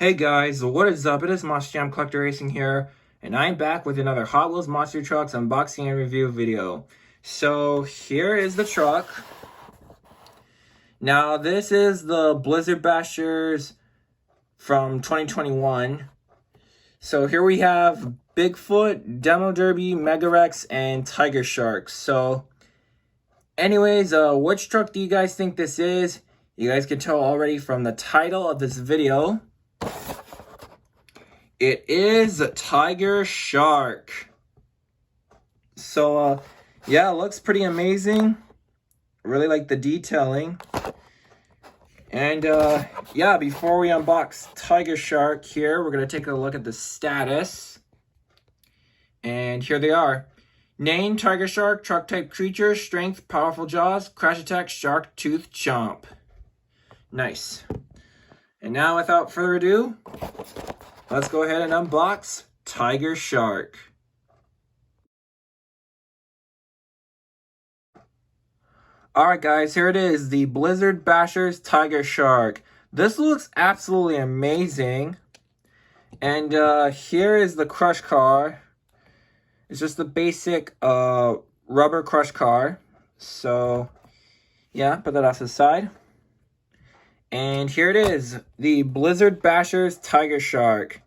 Hey guys, what is up? It is Monster Jam Collector Racing here, and I'm back with another Hot Wheels Monster Trucks unboxing and review video. So here is the truck. Now this is the Blizzard Bashers from 2021. So here we have Bigfoot, Demo Derby, Mega Rex, and Tiger Shark. So anyways, which truck do you guys think this is? You guys can tell already from the title of this video. It is Tiger Shark. So, yeah, it looks pretty amazing. Really like the detailing. And, yeah, before we unbox Tiger Shark here, we're going to take a look at the status. And here they are. Name, Tiger Shark, truck type creature, strength, powerful jaws, crash attack, shark, tooth, chomp. Nice. And now, without further ado, let's go ahead and unbox Tiger Shark. Alright guys, here it is, the Blizzard Bashers Tiger Shark. This looks absolutely amazing. And here is the crush car. It's just the basic rubber crush car. So, yeah, put that off to the side. And here it is, the Blizzard Bashers Tiger Shark.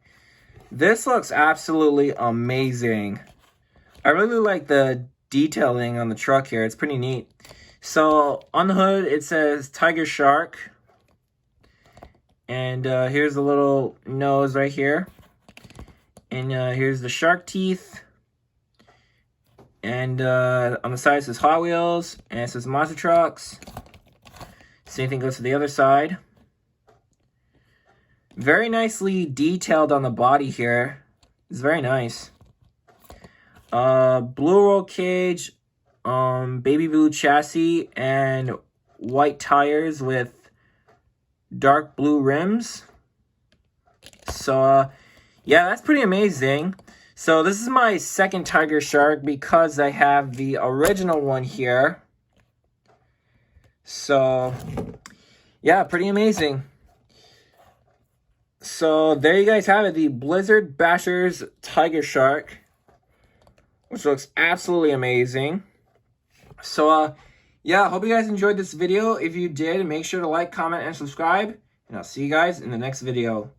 This looks absolutely amazing. I really like the detailing on the truck here. It's pretty neat. So on the hood, it says Tiger Shark. And here's the little nose right here. And here's the shark teeth. And on the side it says Hot Wheels. And it says Monster Trucks. Same thing goes to the other side. Very nicely detailed on the body here. It's very nice. Blue roll cage, baby blue chassis, and white tires with dark blue rims. So, yeah, that's pretty amazing. So this is my second Tiger Shark because I have the original one here. So, yeah, pretty amazing. So, there you guys have it, the Blizzard Bashers Tiger Shark, which looks absolutely amazing. So, yeah, I hope you guys enjoyed this video. If you did, make sure to like, comment, and subscribe, and I'll see you guys in the next video.